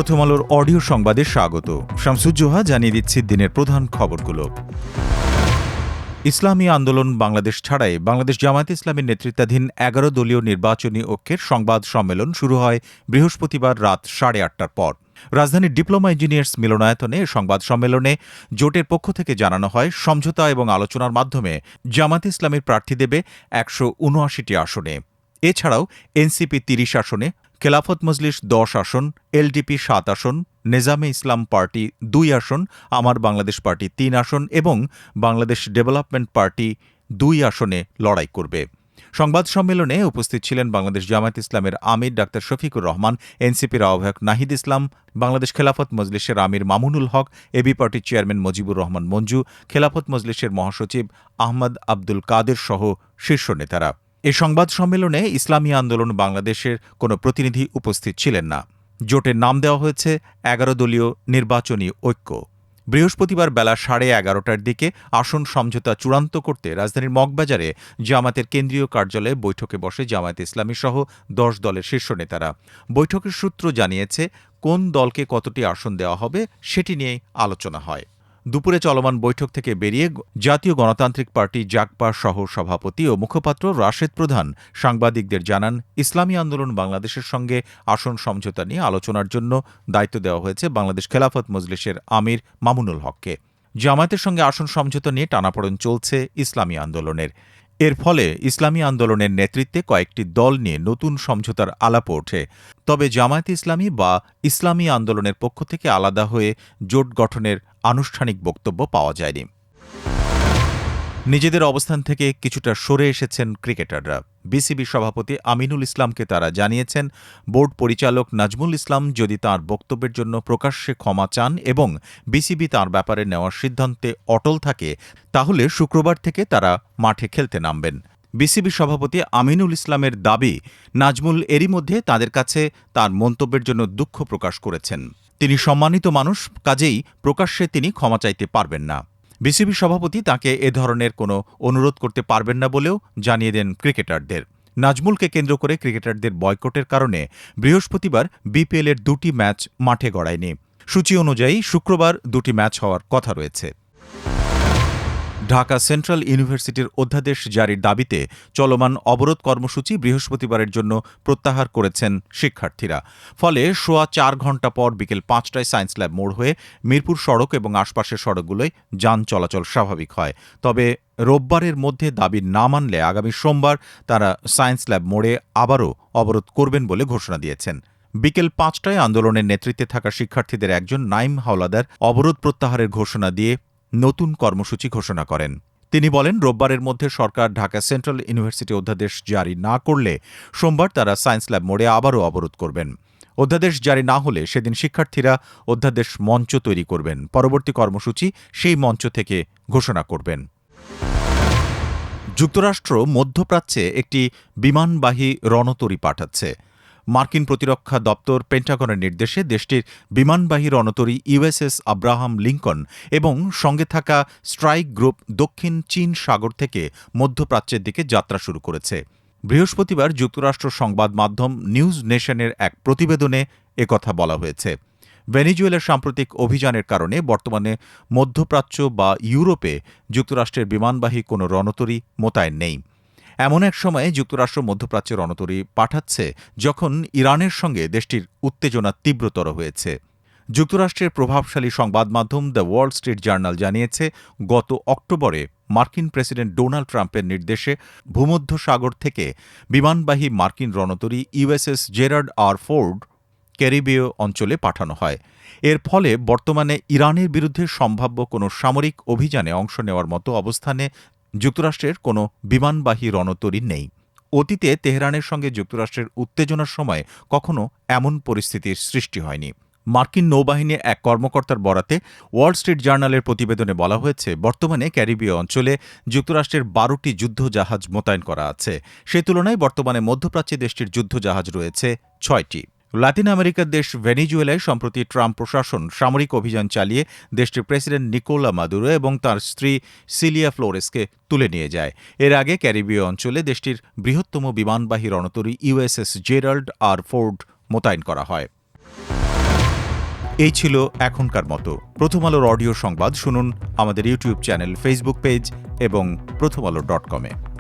প্রথম আলোর অডিও সংবাদে স্বাগত। শামসুজ্জোহা জানিয়ে দিচ্ছি দিনের প্রধান খবরগুলো। ইসলামী আন্দোলন বাংলাদেশ ছাড়াই বাংলাদেশ জামায়াতে ইসলামীর নেতৃত্বাধীন ১১ দলীয় নির্বাচনী ঐক্যের সংবাদ সম্মেলন শুরু হয় বৃহস্পতিবার রাত ৮:৩০টার পর। রাজধানীর ডিপ্লোমা ইঞ্জিনিয়ার্স মিলনায়তনে সংবাদ সম্মেলনে জোটের পক্ষ থেকে জানানো হয়, সমঝোতা এবং আলোচনার মাধ্যমে জামায়াতে ইসলামীর প্রার্থী দেবে ১৭৯টি আসনে। এছাড়াও এনসিপি ৩০ আসনে, খেলাফত মজলিস ১০ আসন, এলডিপি ৭ আসন, নেজামে ইসলাম পার্টি ২ আসন, আমার বাংলাদেশ পার্টি ৩ আসন এবং বাংলাদেশ ডেভেলপমেন্ট পার্টি ২ আসনে লড়াই করবে। সংবাদ সম্মেলনে উপস্থিত ছিলেন বাংলাদেশ জামায়াত ইসলামের আমির ডাক্তার শফিকুর রহমান, এনসিপির আহ্বায়ক নাহিদ ইসলাম, বাংলাদেশ খেলাফত মজলিসের আমির মামুনুল হক, এবি পার্টির চেয়ারম্যান মুজিবুর রহমান মঞ্জু, খেলাফত মজলিসের মহাসচিব আহমদ আব্দুল কাদের সহ শীর্ষ নেতারা। এই সংবাদ সম্মেলনে ইসলামী আন্দোলন বাংলাদেশের কোনো প্রতিনিধি উপস্থিত ছিলেন না। জোটের নাম দেওয়া হয়েছে ১১ দলীয় নির্বাচনী ঐক্য। বৃহস্পতিবার বেলা ১১:৩০টার দিকে আসন সমঝোতা চূড়ান্ত করতে রাজধানীর মগবাজারে জামায়াতের কেন্দ্রীয় কার্যালয়ে বৈঠকে বসে জামায়াতে ইসলামী সহ ১০ দলের শীর্ষ নেতারা। বৈঠকের সূত্র জানিয়েছে, কোন দলকে কতটি আসন দেওয়া হবে সেটি নিয়ে আলোচনা হয়। দুপুরে চলমান বৈঠক থেকে বেরিয়ে জাতীয় গণতান্ত্রিক পার্টি জাগপা সহ সভাপতি ও মুখপাত্র রাশেদ প্রধান সাংবাদিকদের জানান, ইসলামী আন্দোলন বাংলাদেশের সঙ্গে আসন সমঝোতা নিয়ে আলোচনার জন্য দায়িত্ব দেওয়া হয়েছে বাংলাদেশ খেলাফত মজলিসের আমির মামুনুল হককে। জামায়াতের সঙ্গে আসন সমঝোতা নিয়ে টানাপোড়েন চলছে ইসলামী আন্দোলনের। এর ফলে ইসলামী আন্দোলনের নেতৃত্বে কয়েকটি দল নিয়ে নতুন সমঝোতার আলাপ ওঠে। তবে জামায়াতে ইসলামী বা ইসলামী আন্দোলনের পক্ষ থেকে আলাদা হয়ে জোট গঠনের আনুষ্ঠানিক বক্তব্য পাওয়া যায়নি। নিজেদের অবস্থান থেকে কিছুটা সরে এসেছেন ক্রিকেটাররা। বিসিবি সভাপতি আমিনুল ইসলামকে তারা জানিয়েছেন, বোর্ড পরিচালক নাজমুল ইসলাম যদি তাঁর বক্তব্যের জন্য প্রকাশ্যে ক্ষমা চান এবং বিসিবি তাঁর ব্যাপারে নেওয়ার সিদ্ধান্তে অটল থাকে, তাহলে শুক্রবার থেকে তারা মাঠে খেলতে নামবেন। বিসিবি সভাপতি আমিনুল ইসলামের দাবি, নাজমুল এরই মধ্যে তাদের কাছে তার মন্তব্যের জন্য দুঃখ প্রকাশ করেছেন। তিনি সম্মানিত মানুষ, কাজেই প্রকাশ্যে তিনি ক্ষমা চাইতে পারবেন না। বিসিবি সভাপতি তাকে এ ধরনের কোনো অনুরোধ করতে পারবেন না বলেও জানিয়ে দেন ক্রিকেটারদের। নাজমুলকে কেন্দ্র করে ক্রিকেটারদের বয়কটের কারণে বৃহস্পতিবার বিপিএলের ২টি ম্যাচ মাঠে গড়ায়নি। সূচি অনুযায়ী শুক্রবার ২টি ম্যাচ হওয়ার কথা রয়েছে। ঢাকা সেন্ট্রাল ইউনিভার্সিটির অধ্যাদেশ জারির দাবিতে চলমান অবরোধ কর্মসূচি বৃহস্পতিবারের জন্য প্রত্যাহার করেছেন শিক্ষার্থীরা। ফলে সোয়া ৪ ঘণ্টা পর বিকেল ৫টায় সায়েন্স ল্যাব মোড় হয়ে মিরপুর সড়ক এবং আশপাশের সড়কগুলোয় যান চলাচল স্বাভাবিক হয়। তবে রোববারের মধ্যে দাবি না মানলে আগামী সোমবার তারা সায়েন্স ল্যাব মোড়ে আবারও অবরোধ করবেন বলে ঘোষণা দিয়েছেন। বিকেল ৫টায় আন্দোলনের নেতৃত্বে থাকা শিক্ষার্থীদের একজন নাইম হাওলাদার অবরোধ প্রত্যাহারের ঘোষণা দিয়ে নতুন কর্মসূচি ঘোষণা করেন। তিনি বলেন, রোববারের মধ্যে সরকার ঢাকা সেন্ট্রাল ইউনিভার্সিটি অধ্যাদেশ জারি না করলে সোমবার তারা সায়েন্স ল্যাব মোড়ে আবারও অবরোধ করবেন। অধ্যাদেশ জারি না হলে সেদিন শিক্ষার্থীরা অধ্যাদেশ মঞ্চ তৈরি করবেন। পরবর্তী কর্মসূচি সেই মঞ্চ থেকে ঘোষণা করবেন। যুক্তরাষ্ট্র মধ্যপ্রাচ্যে একটি বিমানবাহী রণতরী পাঠাচ্ছে। মার্কিন প্রতিরক্ষা দপ্তর পেন্টাগনের নির্দেশে দেশটির বিমানবাহী রণতরী ইউএসএস আব্রাহাম লিঙ্কন এবং সঙ্গে থাকা স্ট্রাইক গ্রুপ দক্ষিণ চীন সাগর থেকে মধ্যপ্রাচ্যের দিকে যাত্রা শুরু করেছে। বৃহস্পতিবার যুক্তরাষ্ট্র সংবাদ মাধ্যম নিউজ নেশনের এক প্রতিবেদনে একথা বলা হয়েছে। ভেনেজুয়েলার সাম্প্রতিক অভিযানের কারণে বর্তমানে মধ্যপ্রাচ্য বা ইউরোপে যুক্তরাষ্ট্রের বিমানবাহী কোনো রণতরী মোতায়েন নেই। এমন এক সময়ে যুক্তরাষ্ট্র মধ্যপ্রাচ্যে রণতরী পাঠাচ্ছে যখন ইরানের সঙ্গে দেশটির উত্তেজনা তীব্রতর হয়েছে। যুক্তরাষ্ট্রের প্রভাবশালী সংবাদ মাধ্যম দ্য ওয়াল স্ট্রিট জার্নাল জানিয়েছে, গত অক্টোবরে মার্কিন প্রেসিডেন্ট ডোনাল্ড ট্রাম্পের নির্দেশে ভূমধ্যসাগর থেকে বিমানবাহী মার্কিন রণতরী ইউএসএস জেরার্ড আর ফোর্ড ক্যারিবীয় অঞ্চলে পাঠানো হয়। এর ফলে বর্তমানে ইরানের বিরুদ্ধে সম্ভাব্য কোনো সামরিক অভিযানে অংশ নেওয়ার মতো অবস্থানে যুক্তরাষ্ট্রের কোনো বিমানবাহী রণতরী নেই। অতীতে তেহরানের সঙ্গে যুক্তরাষ্ট্রের উত্তেজনার সময় কখনো এমন পরিস্থিতির সৃষ্টি হয়নি। মার্কিন নৌবাহিনীর এক কর্মকর্তার বরাতে ওয়াল স্ট্রিট জার্নালের প্রতিবেদনে বলা হয়েছে, বর্তমানে ক্যারিবীয় অঞ্চলে যুক্তরাষ্ট্রের ১২টি যুদ্ধজাহাজ মোতায়েন করা আছে। সে তুলনায় বর্তমানে মধ্যপ্রাচ্যে দেশটির যুদ্ধজাহাজ রয়েছে ৬টি। লাতিন আমেরিকার দেশ ভেনেজুয়েলায় সম্প্রতি ট্রাম্প প্রশাসন সামরিক অভিযান চালিয়ে দেশটির প্রেসিডেন্ট নিকোলা মাদুরো এবং তাঁর স্ত্রী সিলিয়া ফ্লোরেসকে তুলে নিয়ে যায়। এর আগে ক্যারিবীয় অঞ্চলে দেশটির বৃহত্তম বিমানবাহী রণতরী ইউএসএস জেরাল্ড আর ফোর্ড মোতায়েন করা হয়। এই ছিল এখনকার মতো। প্রথম আলোর অডিও সংবাদ শুনুন আমাদের ইউটিউব চ্যানেল, ফেসবুক পেজ এবং prothomalo.com-এ।